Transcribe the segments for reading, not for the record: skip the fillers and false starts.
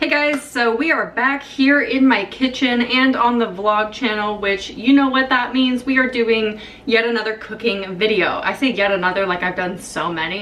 Hey guys, so we are back here in my kitchen and on the vlog channel, which you know what that means. We are doing yet another cooking video. I say yet another like I've done so many.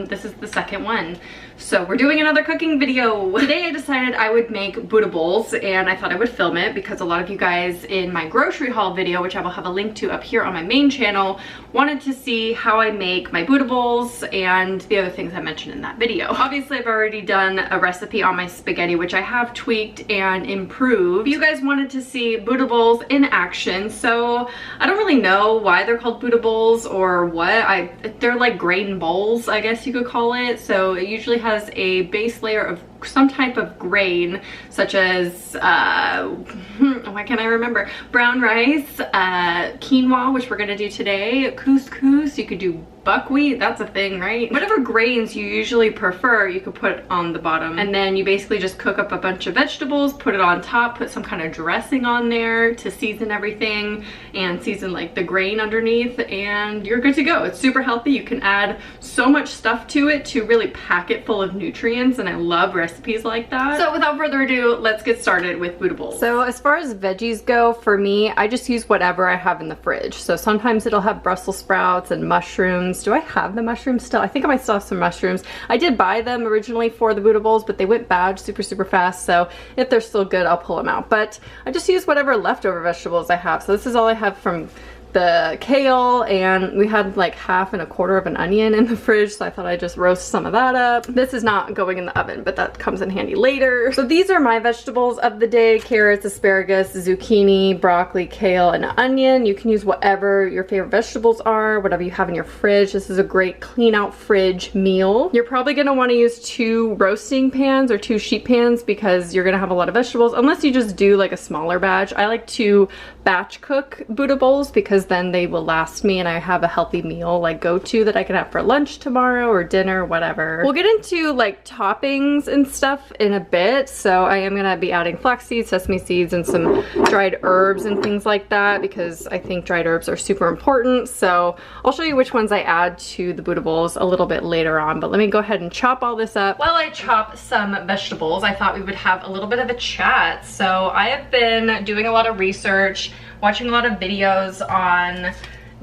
This is the second one. So we're doing another cooking video. Today I decided I would make Buddha bowls and I thought I would film it because a lot of you guys in my grocery haul video, which I will have a link to up here on my main channel, wanted to see how I make my Buddha bowls and the other things I mentioned in that video. Obviously I've already done a recipe on my spaghetti, which I have tweaked and improved. You guys wanted to see Buddha bowls in action, so I don't really know why they're called Buddha bowls or what. They're like grain bowls, I guess you could call it. So it usually has a base layer of some type of grain, such as why can't I remember? Brown rice, quinoa, which we're gonna do today, couscous. You could do buckwheat, that's a thing, right? Whatever grains you usually prefer, you could put on the bottom, and then you basically just cook up a bunch of vegetables, put it on top, put some kind of dressing on there to season everything and season like the grain underneath, and you're good to go. It's super healthy. You can add so much stuff to it to really pack it full of nutrients, and I love recipes like that. So without further ado, let's get started with Buddha bowls. So as far as veggies go, for me, I just use whatever I have in the fridge. So sometimes it'll have Brussels sprouts and mushrooms. Do I have the mushrooms still? I think I might still have some mushrooms. I did buy them originally for the Buddha bowls, but they went bad super fast. So if they're still good, I'll pull them out. But I just use whatever leftover vegetables I have. So this is all I have from the kale, and we had like 1/2 and 1/4 of an onion in the fridge, so I thought I'd just roast some of that up. This is not going in the oven, but that comes in handy later. So these are my vegetables of the day: carrots, asparagus, zucchini, broccoli, kale, and onion. You can use whatever your favorite vegetables are, whatever you have in your fridge. This is a great clean out fridge meal. You're probably gonna want to use 2 roasting pans or 2 sheet pans because you're gonna have a lot of vegetables, unless you just do like a smaller batch. I like to batch cook Buddha bowls because then they will last me and I have a healthy meal like go-to that I can have for lunch tomorrow or dinner, whatever. We'll get into like toppings and stuff in a bit. So I am gonna be adding flax seeds, sesame seeds, and some dried herbs and things like that because I think dried herbs are super important. So I'll show you which ones I add to the Buddha bowls a little bit later on, but let me go ahead and chop all this up. While I chop some vegetables, I thought we would have a little bit of a chat. So I have been doing a lot of research, watching a lot of videos on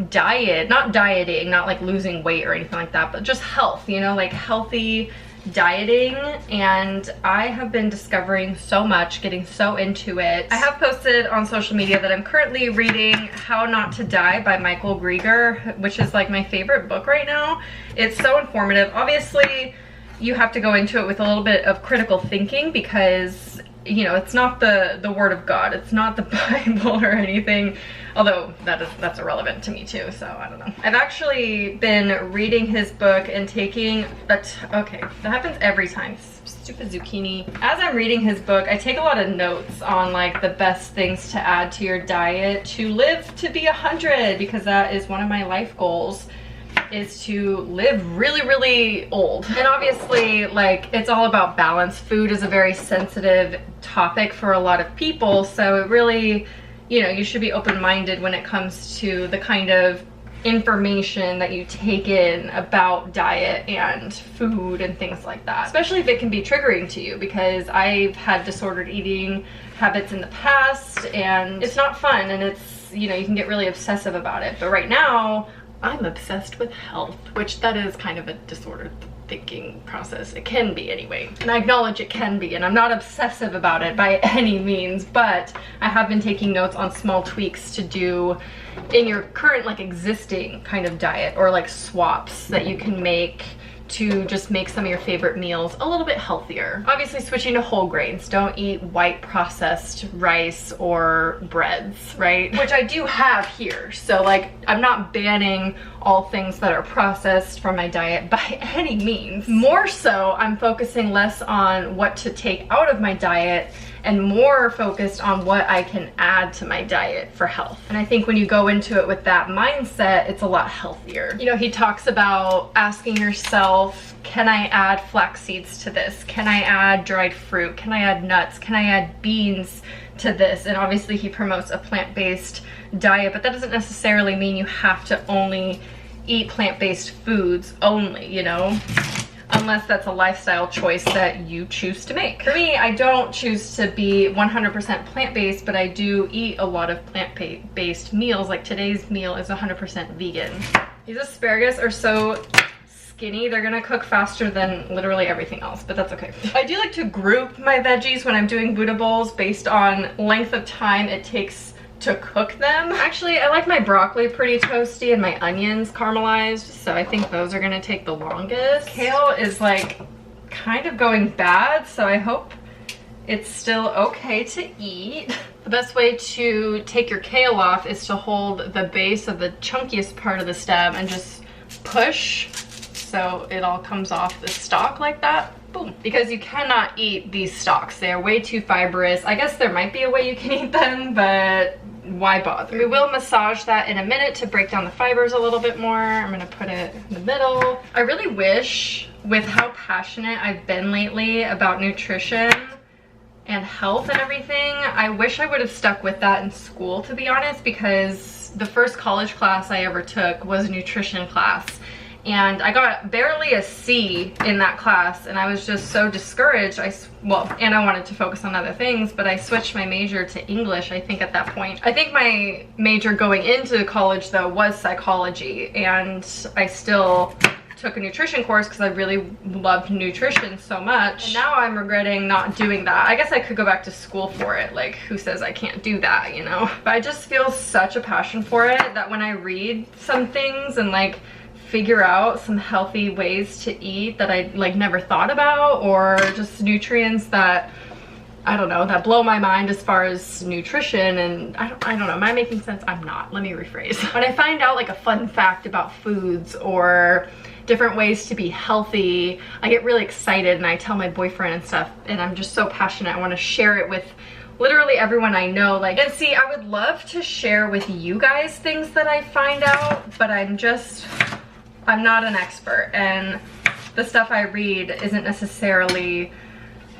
diet, not dieting, not like losing weight or anything like that, but just health, you know, like healthy dieting, and I have been discovering so much, getting so into it. I have posted on social media that I'm currently reading How Not to Die by Michael Greger, which is like my favorite book right now. It's so informative. Obviously, you have to go into it with a little bit of critical thinking because, you know, it's not the word of God. It's not the Bible or anything, although that's irrelevant to me too, so I don't know. I've actually been reading his book and taking, okay, that happens every time. Stupid zucchini. As I'm reading his book, I take a lot of notes on like the best things to add to your diet to live to be 100, because that is one of my life goals, is to live really old. And obviously, like, it's all about balance. Food is a very sensitive topic for a lot of people, so it really, you know, you should be open-minded when it comes to the kind of information that you take in about diet and food and things like that, especially if it can be triggering to you, because I've had disordered eating habits in the past and it's not fun, and it's, you know, you can get really obsessive about it. But right now I'm obsessed with health, which that is kind of a disordered thinking process. It can be anyway, and I acknowledge it can be, and I'm not obsessive about it by any means, but I have been taking notes on small tweaks to do in your current like existing kind of diet, or like swaps that you can make to just make some of your favorite meals a little bit healthier. Obviously switching to whole grains. Don't eat white processed rice or breads, right? Which I do have here. So like, I'm not banning all things that are processed from my diet by any means. More so, I'm focusing less on what to take out of my diet and more focused on what I can add to my diet for health. And I think when you go into it with that mindset, it's a lot healthier. You know, he talks about asking yourself, can I add flax seeds to this? Can I add dried fruit? Can I add nuts? Can I add beans to this? And obviously he promotes a plant-based diet, but that doesn't necessarily mean you have to only eat plant-based foods only, you know? unless that's a lifestyle choice that you choose to make. For me, I don't choose to be 100% plant-based, but I do eat a lot of plant-based meals. Like today's meal is 100% vegan. These asparagus are so skinny, they're gonna cook faster than literally everything else, but that's okay. I do like to group my veggies when I'm doing Buddha bowls based on length of time it takes to cook them. Actually, I like my broccoli pretty toasty and my onions caramelized, so I think those are gonna take the longest. Kale is like kind of going bad, so I hope it's still okay to eat. The best way to take your kale off is to hold the base of the chunkiest part of the stem and just push so it all comes off the stalk like that. Boom. Because you cannot eat these stalks. They are way too fibrous. I guess there might be a way you can eat them, but why bother? We will massage that in a minute to break down the fibers a little bit more. I'm gonna put it in the middle. I really wish, with how passionate I've been lately about nutrition and health and everything, I wish I would have stuck with that in school, to be honest, because the first college class I ever took was a nutrition class. And I got barely a C in that class, and I was just so discouraged. And I wanted to focus on other things, but I switched my major to English, I think, at that point. I think my major going into college, though, was psychology, and I still took a nutrition course because I really loved nutrition so much. And now I'm regretting not doing that. I guess I could go back to school for it. Like, who says I can't do that, you know? But I just feel such a passion for it that when I read some things and like figure out some healthy ways to eat that I like never thought about, or just nutrients that, I don't know, that blow my mind as far as nutrition, and I don't know, am I making sense? I'm not. Let me rephrase. When I find out like a fun fact about foods or different ways to be healthy, I get really excited and I tell my boyfriend and stuff, and I'm just so passionate. I want to share it with literally everyone I know. Like, and see, I would love to share with you guys things that I find out, but I'm not an expert, and the stuff I read isn't necessarily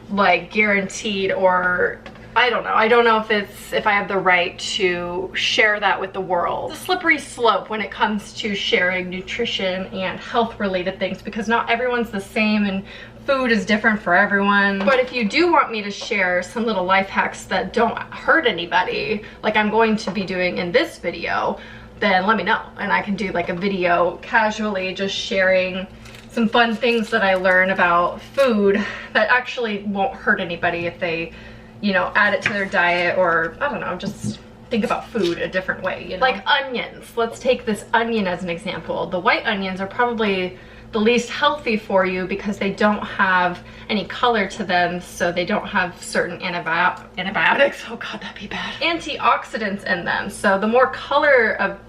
like guaranteed, or I don't know if I have the right to share that with the world. It's a slippery slope when it comes to sharing nutrition and health related things, because not everyone's the same and food is different for everyone. But if you do want me to share some little life hacks that don't hurt anybody, like I'm going to be doing in this video, then let me know, and I can do like a video casually just sharing some fun things that I learn about food that actually won't hurt anybody if they, you know, add it to their diet, or I don't know, just think about food a different way, you know? Like onions. Let's take this onion as an example. The white onions are probably the least healthy for you because they don't have any color to them, so they don't have certain antibiotics, oh god, that'd be bad, antioxidants in them. So the more color a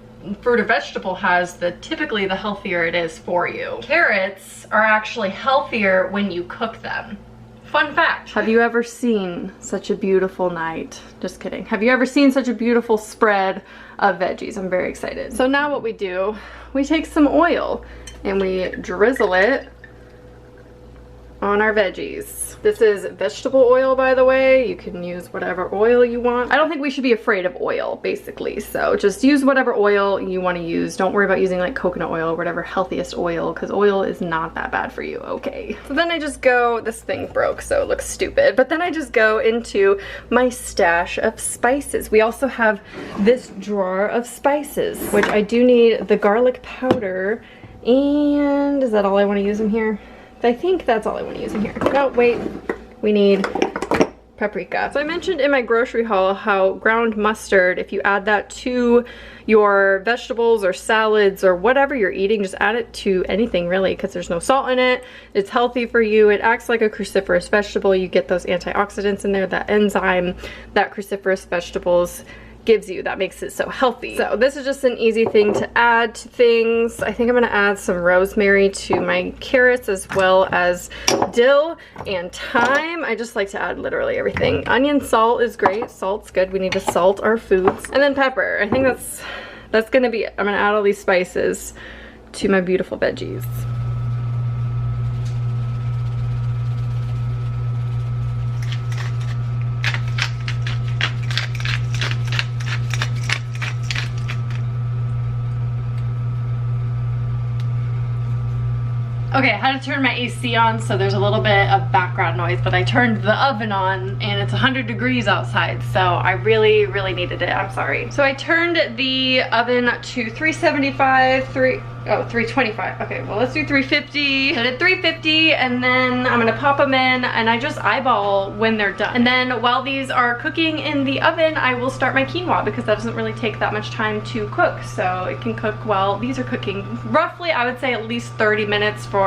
fruit or vegetable has, typically the healthier it is for you. Carrots are actually healthier when you cook them. Fun fact. Have you ever seen such a beautiful night? Just kidding. Have you ever seen such a beautiful spread of veggies? I'm very excited. So now what we do, we take some oil and we drizzle it on our veggies. This is vegetable oil, by the way. You can use whatever oil you want. I don't think we should be afraid of oil, basically. So just use whatever oil you want to use. Don't worry about using like coconut oil or whatever healthiest oil, because oil is not that bad for you, okay? So then I just go, this thing broke, so it looks stupid, but then I just go into my stash of spices. We also have this drawer of spices, which I do need the garlic powder, and is that all I want to use in here? I think that's all I want to use in here. No, wait, we need paprika. So I mentioned in my grocery haul how ground mustard, if you add that to your vegetables or salads or whatever you're eating, just add it to anything really, because there's no salt in it. It's healthy for you. It acts like a cruciferous vegetable. You get those antioxidants in there, that enzyme that cruciferous vegetables gives you, that makes it so healthy. So this is just an easy thing to add to things. I think I'm gonna add some rosemary to my carrots, as well as dill and thyme. I just like to add literally everything. Onion salt is great. Salt's good. We need to salt our foods. And then pepper. I think that's gonna be it. I'm gonna add all these spices to my beautiful veggies. Okay, I had to turn my AC on, so there's a little bit of background noise, but I turned the oven on and it's 100 degrees outside, so I really, really needed it. I'm sorry. So I turned the oven to 375, 325. Okay, well, let's do 350. Set it 350, and then I'm gonna pop them in, and I just eyeball when they're done. And then while these are cooking in the oven, I will start my quinoa, because that doesn't really take that much time to cook, so it can cook while these are cooking. Roughly, I would say at least 30 minutes for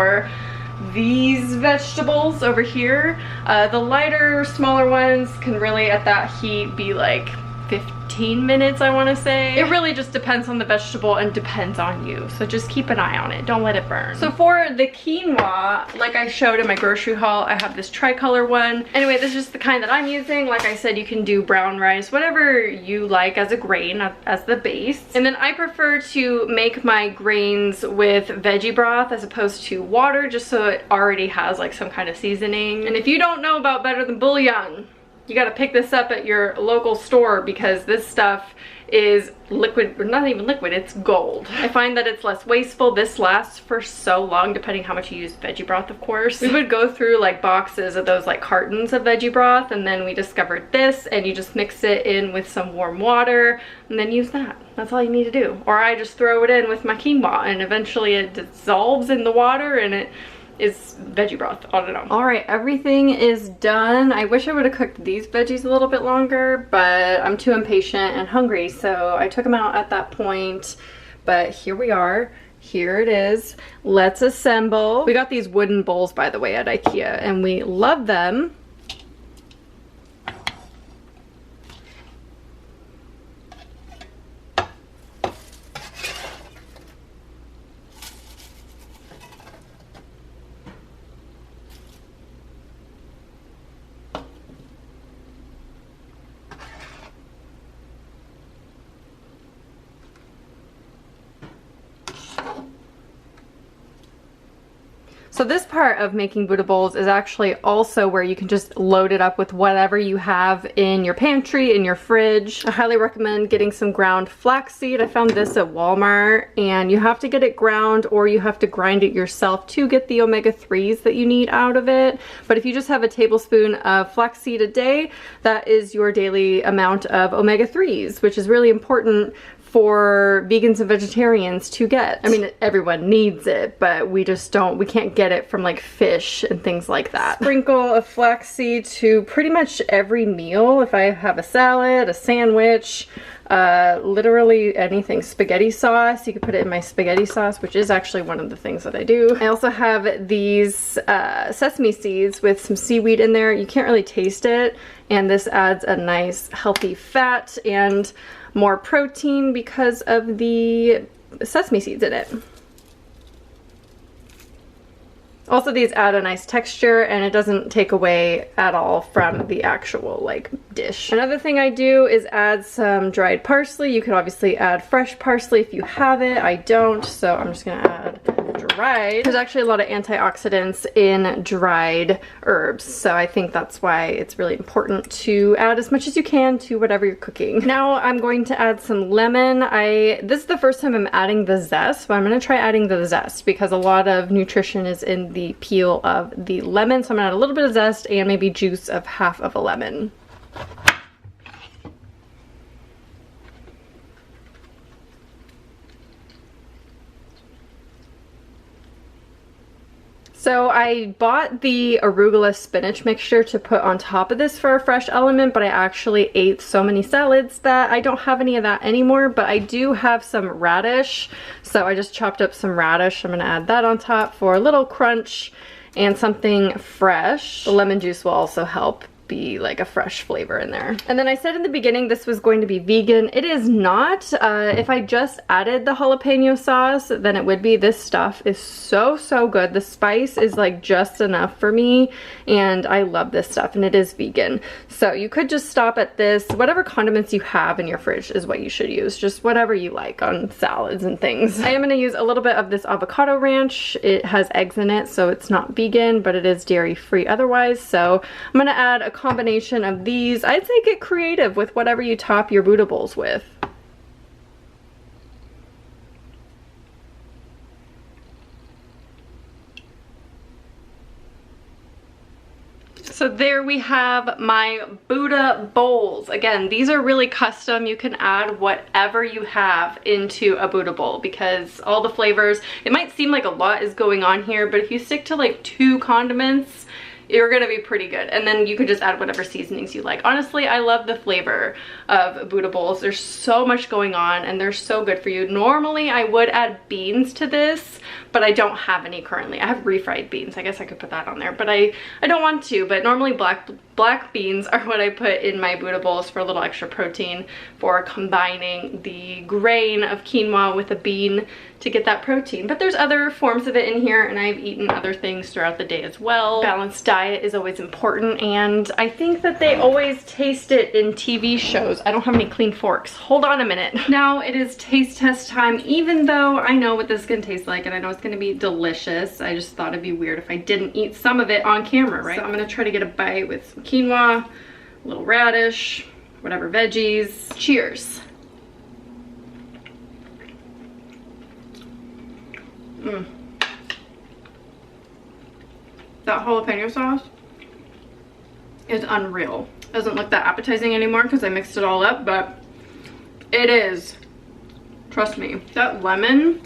these vegetables over here. The lighter, smaller ones can really, at that heat, be like 15 minutes, I want to say. It really just depends on the vegetable and depends on you, so just keep an eye on it. Don't let it burn. So for the quinoa, like I showed in my grocery haul, I have this tricolor one. Anyway, this is just the kind that I'm using. Like I said, you can do brown rice, whatever you like as a grain, as the base. And then I prefer to make my grains with veggie broth as opposed to water, just so it already has like some kind of seasoning. And if you don't know about Better Than Bouillon, you gotta pick this up at your local store, because this stuff is liquid, or not even liquid, it's gold. I find that it's less wasteful. This lasts for so long, depending how much you use veggie broth, of course. We would go through like boxes of those like cartons of veggie broth, and then we discovered this, and you just mix it in with some warm water and then use that. That's all you need to do. Or I just throw it in with my quinoa, and eventually it dissolves in the water and it is veggie broth. I don't know. All right, everything is done. I wish I would have cooked these veggies a little bit longer, but I'm too impatient and hungry, so I took them out at that point. But here we are. Here it is. Let's assemble. We got these wooden bowls, by the way, at IKEA, and we love them. So this part of making Buddha bowls is actually also where you can just load it up with whatever you have in your pantry, in your fridge. I highly recommend getting some ground flaxseed. I found this at Walmart, and you have to get it ground or you have to grind it yourself to get the omega-3s that you need out of it. But if you just have a tablespoon of flaxseed a day, that is your daily amount of omega-3s, which is really important for vegans and vegetarians to get. I mean, everyone needs it, but we can't get it from like fish and things like that. Sprinkle of flaxseed to pretty much every meal. If I have a salad, a sandwich, literally anything. Spaghetti sauce, you could put it in my spaghetti sauce, which is actually one of the things that I do. I also have these sesame seeds with some seaweed in there. You can't really taste it, and this adds a nice healthy fat and more protein because of the sesame seeds in it. Also, these add a nice texture, and it doesn't take away at all from the actual like dish. Another thing I do is add some dried parsley. You could obviously add fresh parsley if you have it. I don't, so I'm just gonna add dried. There's actually a lot of antioxidants in dried herbs, so I think that's why it's really important to add as much as you can to whatever you're cooking. Now I'm going to add some lemon. This is the first time I'm adding the zest, but I'm gonna try adding the zest because a lot of nutrition is in the peel of the lemon, so I'm gonna add a little bit of zest and maybe juice of half of a lemon. So I bought the arugula spinach mixture to put on top of this for a fresh element, but I actually ate so many salads that I don't have any of that anymore, but I do have some radish. So I just chopped up some radish. I'm gonna add that on top for a little crunch and something fresh. The lemon juice will also help be like a fresh flavor in there. And then I said in the beginning this was going to be vegan. It is not. If I just added the jalapeno sauce, then it would be. This stuff is so good. The spice is like just enough for me, and I love this stuff, and it is vegan. So you could just stop at this. Whatever condiments you have in your fridge is what you should use. Just whatever you like on salads and things. I am going to use a little bit of this avocado ranch. It has eggs in it, so it's not vegan, but it is dairy free otherwise. So I'm going to add a combination of these. I'd say get creative with whatever you top your Buddha bowls with. So there we have my Buddha bowls. Again, these are really custom. You can add whatever you have into a Buddha bowl because all the flavors, it might seem like a lot is going on here, but if you stick to like 2 condiments, you're gonna be pretty good. And then you could just add whatever seasonings you like. Honestly, I love the flavor of Buddha bowls. There's so much going on and they're so good for you. Normally I would add beans to this, but I don't have any currently. I have refried beans. I guess I could put that on there, but I don't want to. But normally black beans are what I put in my Buddha bowls for a little extra protein, for combining the grain of quinoa with a bean to get that protein. But there's other forms of it in here, and I've eaten other things throughout the day as well. Balanced diet is always important, and I think that they always taste it in TV shows. I don't have any clean forks. Hold on a minute. Now it is taste test time. Even though I know what this is gonna taste like and I know it's gonna be delicious, I just thought it'd be weird if I didn't eat some of it on camera, right? So I'm gonna try to get a bite with some quinoa, a little radish, whatever veggies. Cheers. That jalapeno sauce is unreal. Doesn't look that appetizing anymore because I mixed it all up, but it is. Trust me. That lemon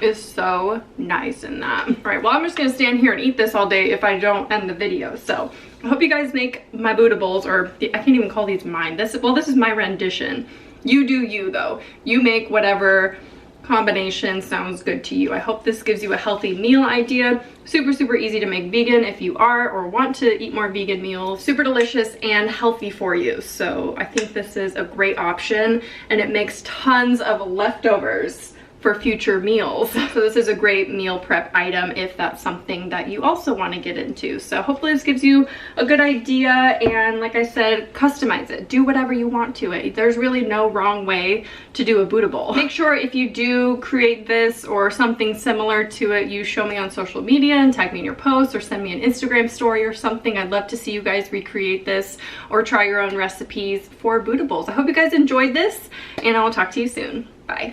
is so nice in that. All right, well, I'm just gonna stand here and eat this all day if I don't end the video. So I hope you guys make my Buddha bowls, or I can't even call these mine. This is my rendition. You do you though. You make whatever combination sounds good to you. I hope this gives you a healthy meal idea. Super easy to make vegan if you are or want to eat more vegan meals. Super delicious and healthy for you. So I think this is a great option, and it makes tons of leftovers for future meals. So this is a great meal prep item if that's something that you also want to get into. So hopefully this gives you a good idea, and like I said, customize it. Do whatever you want to it. There's really no wrong way to do a Buddha bowl. Make sure if you do create this or something similar to it, you show me on social media and tag me in your posts, or send me an Instagram story or something. I'd love to see you guys recreate this or try your own recipes for Buddha bowls. I hope you guys enjoyed this, and I will talk to you soon. Bye.